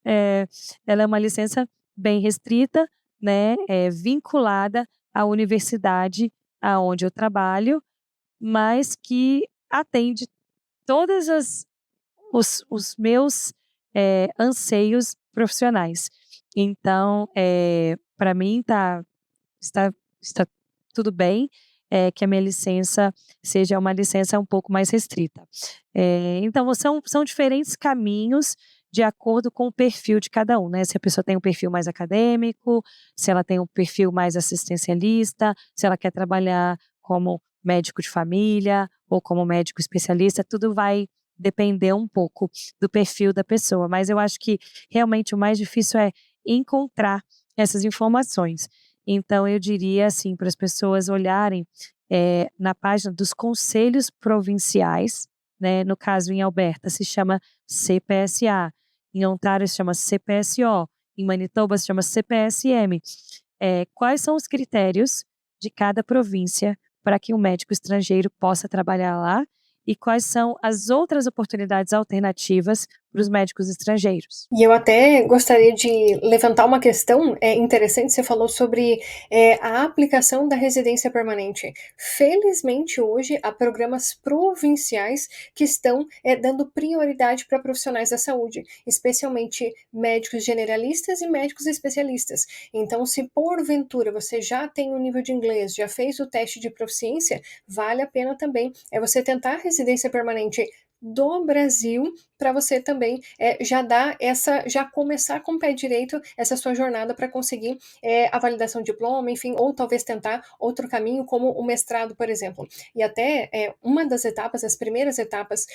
Speaker 2: Eh, Ela é uma licença bem restrita, né, vinculada à universidade aonde eu trabalho, mas que atende todas as os meus, anseios profissionais. Então, pra mim está tudo bem, que a minha licença seja uma licença um pouco mais restrita. Então são diferentes caminhos de acordo com o perfil de cada um, né, se a pessoa tem um perfil mais acadêmico, se ela tem um perfil mais assistencialista, se ela quer trabalhar como médico de família ou como médico especialista, tudo vai depender um pouco do perfil da pessoa, mas eu acho que realmente o mais difícil é encontrar essas informações. Então eu diria assim para as pessoas olharem, na página dos conselhos provinciais, né, no caso em Alberta se chama CPSA, em Ontário se chama CPSO, em Manitoba se chama CPSM. Quais são os critérios de cada província para que um médico estrangeiro possa trabalhar lá e quais são as outras oportunidades alternativas para os médicos estrangeiros.
Speaker 1: E eu até gostaria de levantar uma questão interessante, você falou sobre a aplicação da residência permanente. Felizmente, hoje, há programas provinciais que estão dando prioridade para profissionais da saúde, especialmente médicos generalistas e médicos especialistas. Então, se porventura você já tem um nível de inglês, já fez o teste de proficiência, vale a pena também você tentar a residência permanente do Brasil, para você também já começar com o pé direito essa sua jornada para conseguir a validação de diploma, enfim, ou talvez tentar outro caminho, como o mestrado, por exemplo. E até uma das etapas, as primeiras etapas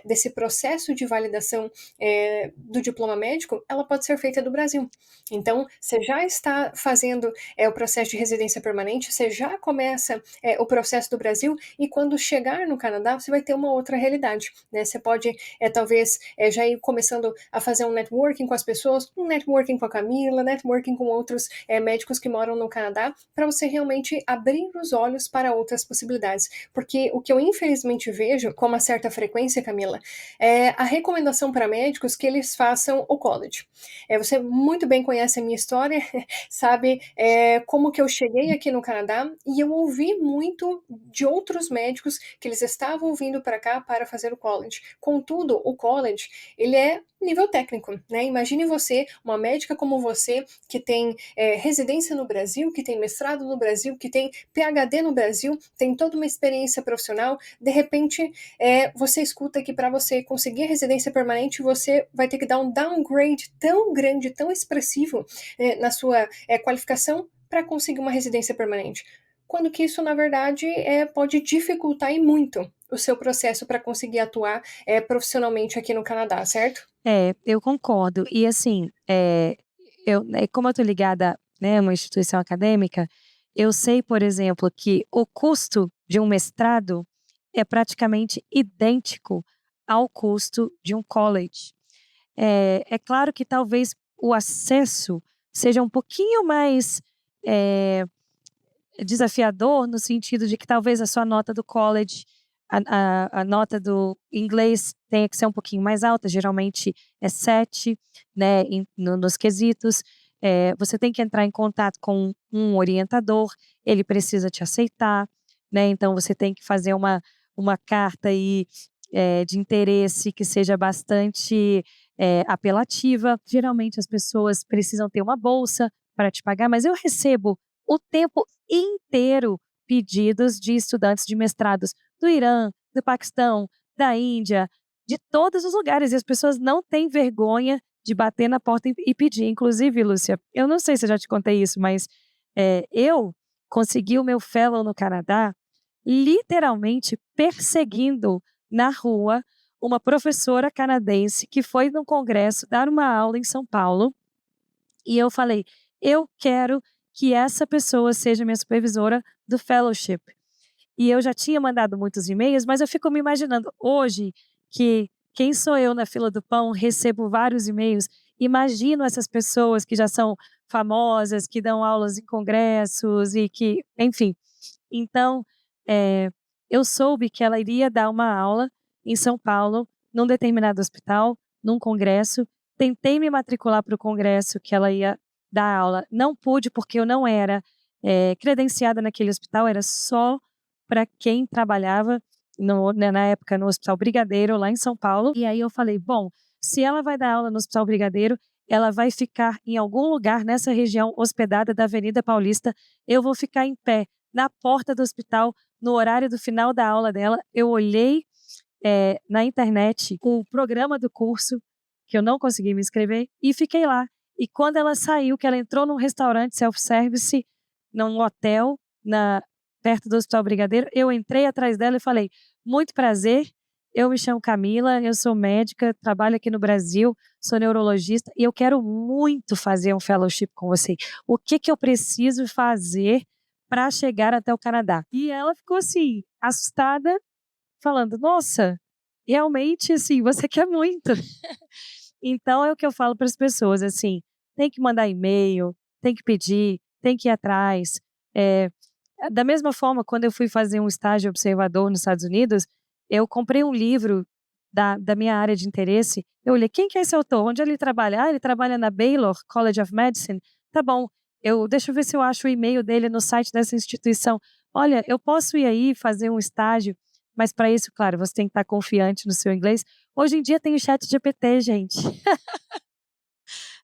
Speaker 1: desse processo de validação do diploma médico, ela pode ser feita do Brasil. Então, você já está fazendo o processo de residência permanente, você já começa o processo do Brasil, e quando chegar no Canadá, você vai ter uma outra realidade, né? Você pode, talvez, já ir começando a fazer um networking com as pessoas, um networking com a Camila, networking com outros médicos que moram no Canadá, para você realmente abrir os olhos para outras possibilidades. Porque o que eu infelizmente vejo com uma certa frequência, Camila, é a recomendação para médicos que eles façam o college. Você muito bem conhece a minha história, sabe como que eu cheguei aqui no Canadá, e eu ouvi muito de outros médicos que eles estavam vindo para cá para fazer o college. Contudo, o college, ele é nível técnico, né? Imagine você, uma médica como você, que tem residência no Brasil, que tem mestrado no Brasil, que tem PhD no Brasil, tem toda uma experiência profissional, de repente você escuta que para você conseguir a residência permanente, você vai ter que dar um downgrade tão grande, tão expressivo na sua qualificação para conseguir uma residência permanente. Quando que isso, na verdade, pode dificultar e muito o seu processo para conseguir atuar profissionalmente aqui no Canadá, certo?
Speaker 2: Eu concordo. E assim, como eu estou ligada, né, a uma instituição acadêmica, eu sei, por exemplo, que o custo de um mestrado é praticamente idêntico ao custo de um college. É claro que talvez o acesso seja um pouquinho mais desafiador, no sentido de que talvez a sua nota do college, a nota do inglês tenha que ser um pouquinho mais alta, geralmente é 7, né, nos quesitos. Você tem que entrar em contato com um orientador, ele precisa te aceitar, né, então você tem que fazer uma carta aí, de interesse que seja bastante apelativa. Geralmente as pessoas precisam ter uma bolsa para te pagar, mas eu recebo o tempo inteiro pedidos de estudantes de mestrados do Irã, do Paquistão, da Índia, de todos os lugares, e as pessoas não têm vergonha de bater na porta e pedir. Inclusive, Lúcia, eu não sei se eu já te contei isso, mas eu consegui o meu fellow no Canadá literalmente perseguindo na rua uma professora canadense que foi num congresso dar uma aula em São Paulo, e eu falei: eu quero que essa pessoa seja minha supervisora do fellowship. E eu já tinha mandado muitos e-mails, mas eu fico me imaginando hoje que quem sou eu na fila do pão, recebo vários e-mails, imagino essas pessoas que já são famosas, que dão aulas em congressos e que, enfim. Então, eu soube que ela iria dar uma aula em São Paulo, num determinado hospital, num congresso. Tentei me matricular para o congresso que ela ia dar aula, não pude porque eu não era credenciada naquele hospital, era só para quem trabalhava na época no Hospital Brigadeiro, lá em São Paulo. E aí eu falei, bom, se ela vai dar aula no Hospital Brigadeiro, ela vai ficar em algum lugar nessa região hospedada da Avenida Paulista, eu vou ficar em pé na porta do hospital, no horário do final da aula dela. Eu olhei na internet o programa do curso, que eu não consegui me inscrever, e fiquei lá. E quando ela saiu, que ela entrou num restaurante self-service, num hotel, perto do Hospital Brigadeiro, eu entrei atrás dela e falei, muito prazer, eu me chamo Camila, eu sou médica, trabalho aqui no Brasil, sou neurologista e eu quero muito fazer um fellowship com você. O que que eu preciso fazer para chegar até o Canadá? E ela ficou assim, assustada, falando, nossa, realmente, assim, você quer muito. Então é o que eu falo para as pessoas, assim, tem que mandar e-mail, tem que pedir, tem que ir atrás. Eh, da mesma forma, quando eu fui fazer um estágio observador nos Estados Unidos, eu comprei um livro da minha área de interesse. Eu olhei, quem que é esse autor? Onde ele trabalha? Ah, ele trabalha na Baylor College of Medicine. Tá bom, deixa eu ver se eu acho o e-mail dele no site dessa instituição. Olha, eu posso ir aí fazer um estágio, mas para isso, claro, você tem que estar confiante no seu inglês. Hoje em dia tem o chat GPT, gente.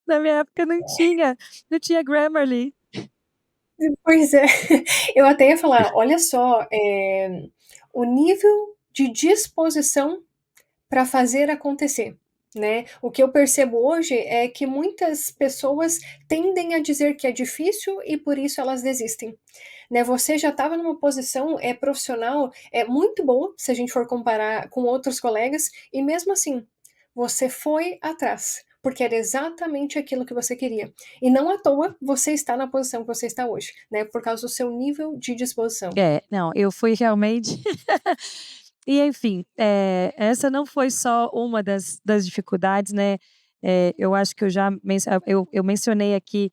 Speaker 2: Na minha época não tinha Grammarly.
Speaker 1: Pois é, eu até ia falar, olha só, o nível de disposição para fazer acontecer, né? O que eu percebo hoje é que muitas pessoas tendem a dizer que é difícil e por isso elas desistem, né? Você já estava numa posição profissional muito boa, se a gente for comparar com outros colegas, e mesmo assim, você foi atrás, porque era exatamente aquilo que você queria. E não à toa você está na posição que você está hoje, né? Por causa do seu nível de disposição.
Speaker 2: Não, eu fui realmente. E enfim, essa não foi só uma das dificuldades, né, eu acho que eu mencionei aqui,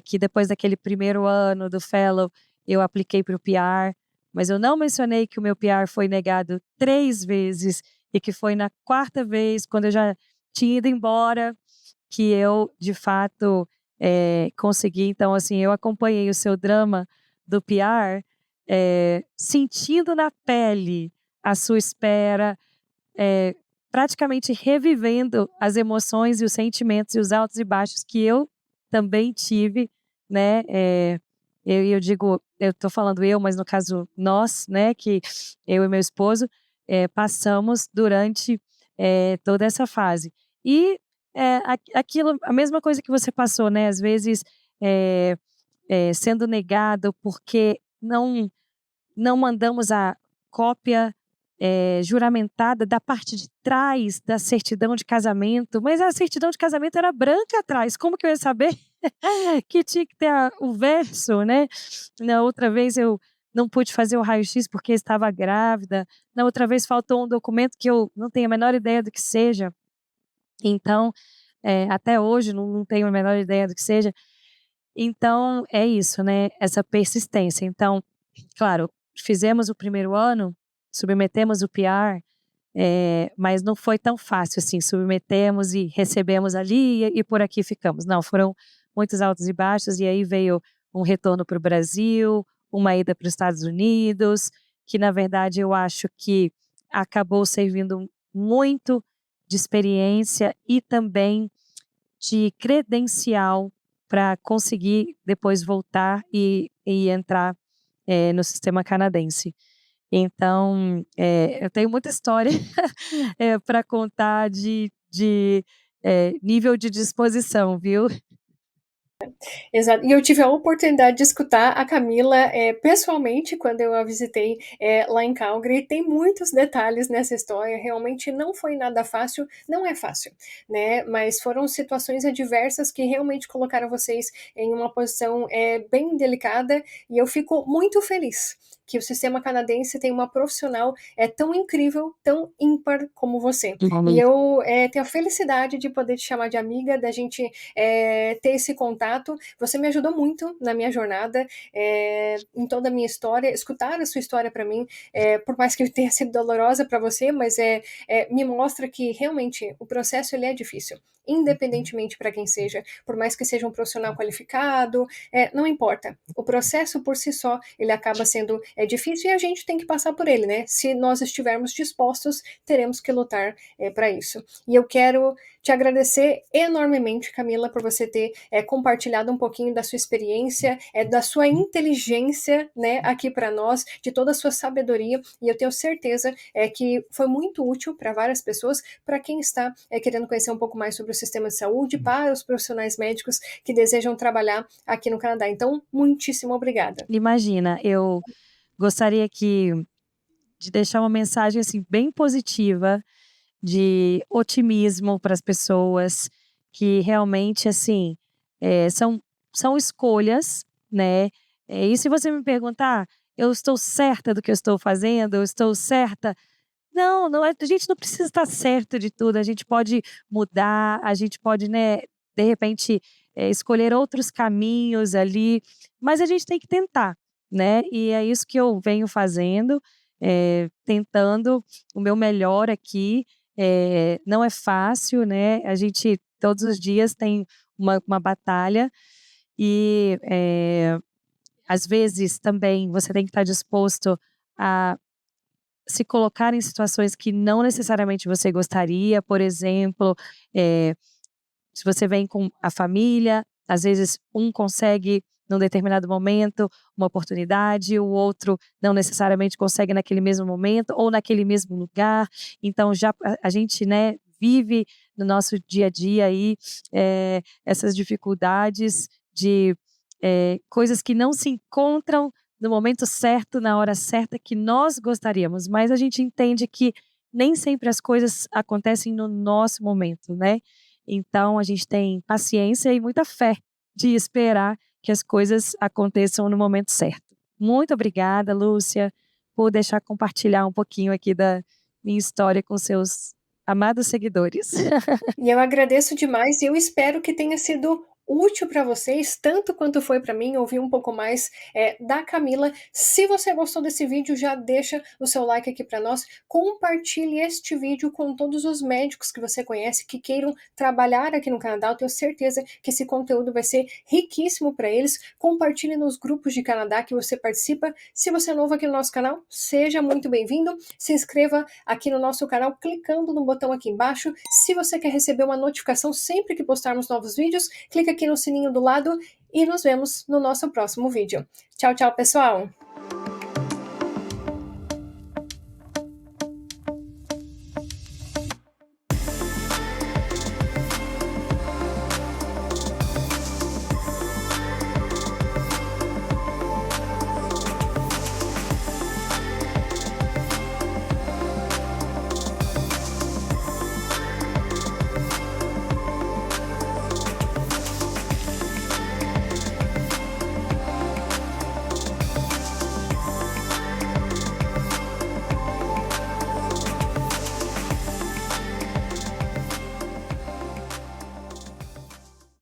Speaker 2: que depois daquele primeiro ano do fellow, eu apliquei para o PR, mas eu não mencionei que o meu PR foi negado 3 vezes, e que foi na 4ª vez, quando eu já tinha ido embora, que eu, de fato, consegui. Então, assim, eu acompanhei o seu drama do PR, sentindo na pele a sua espera, eh, praticamente revivendo as emoções e os sentimentos e os altos e baixos que eu também tive, né, eu digo, eu estou falando eu, mas no caso nós, né, que eu e meu esposo, passamos durante, toda essa fase. E, aquilo, a mesma coisa que você passou, né, às vezes, eh sendo negado porque não mandamos a cópia, juramentada da parte de trás da certidão de casamento, mas a certidão de casamento era branca atrás, como que eu ia saber que tinha que ter o verso, né. Na outra vez eu não pude fazer o raio-x porque estava grávida, na outra vez faltou um documento que eu não tenho a menor ideia do que seja, então, até hoje não tenho a menor ideia do que seja. Então é isso, né, essa persistência. Então, claro, fizemos o primeiro ano, submetemos o PR, mas não foi tão fácil assim, submetemos e recebemos ali e por aqui ficamos. Não, foram muitos altos e baixos, e aí veio um retorno para o Brasil, uma ida para os Estados Unidos, que na verdade eu acho que acabou servindo muito de experiência e também de credencial para conseguir depois voltar e entrar, no sistema canadense. Então, eu tenho muita história, para contar de nível de disposição, viu.
Speaker 1: Exato. E eu tive a oportunidade de escutar a Camila, pessoalmente, quando eu a visitei, lá em Calgary. Tem muitos detalhes nessa história, realmente não foi nada fácil, não é fácil, né, mas foram situações adversas que realmente colocaram vocês em uma posição, bem delicada, e eu fico muito feliz que o sistema canadense tem uma profissional, tão incrível, tão ímpar como você. E eu, tenho a felicidade de poder te chamar de amiga, da gente, ter esse contato. Você me ajudou muito na minha jornada, em toda a minha história. Escutar a sua história para mim, por mais que tenha sido dolorosa para você, mas me mostra que realmente o processo ele é difícil, independentemente para quem seja, por mais que seja um profissional qualificado, não importa. O processo por si só ele acaba sendo difícil e a gente tem que passar por ele, né? Se nós estivermos dispostos, teremos que lutar para isso. E eu quero te agradecer enormemente, Camila, por você ter compartilhado um pouquinho da sua experiência, da sua inteligência, né, aqui para nós, de toda a sua sabedoria, e eu tenho certeza que foi muito útil para várias pessoas, para quem está querendo conhecer um pouco mais sobre o sistema de saúde, para os profissionais médicos que desejam trabalhar aqui no Canadá. Então, muitíssimo obrigada.
Speaker 2: Imagina, eu gostaria de deixar uma mensagem, assim, bem positiva, de otimismo para as pessoas, que realmente, assim, são escolhas, né, e se você me perguntar: "Eu estou certa do que eu estou fazendo? Eu estou certa?" Não a gente não precisa estar certo de tudo, a gente pode mudar, a gente pode, né, de repente, escolher outros caminhos ali, mas a gente tem que tentar, né, e é isso que eu venho fazendo, tentando o meu melhor aqui, não é fácil, né, a gente todos os dias tem uma batalha e, às vezes também você tem que estar disposto a se colocar em situações que não necessariamente você gostaria, por exemplo, eh, se você vem com a família, às vezes um consegue num determinado momento uma oportunidade, o outro não necessariamente consegue naquele mesmo momento ou naquele mesmo lugar. Então já a gente, né, vive no nosso dia a dia aí, essas dificuldades de, coisas que não se encontram no momento certo, na hora certa que nós gostaríamos, mas a gente entende que nem sempre as coisas acontecem no nosso momento, né. Então a gente tem paciência e muita fé de esperar que as coisas aconteçam no momento certo. Muito obrigada, Lúcia, por deixar compartilhar um pouquinho aqui da minha história com seus amados seguidores.
Speaker 1: E eu agradeço demais e eu espero que tenha sido útil para vocês, tanto quanto foi para mim, ouvir um pouco mais da Camila. Se você gostou desse vídeo, já deixa o seu like aqui para nós. Compartilhe este vídeo com todos os médicos que você conhece que queiram trabalhar aqui no Canadá. Eu tenho certeza que esse conteúdo vai ser riquíssimo para eles. Compartilhe nos grupos de Canadá que você participa. Se você é novo aqui no nosso canal, seja muito bem-vindo. Se inscreva aqui no nosso canal clicando no botão aqui embaixo. Se você quer receber uma notificação sempre que postarmos novos vídeos, clica aqui no sininho do lado e nos vemos no nosso próximo vídeo. Tchau, tchau, pessoal!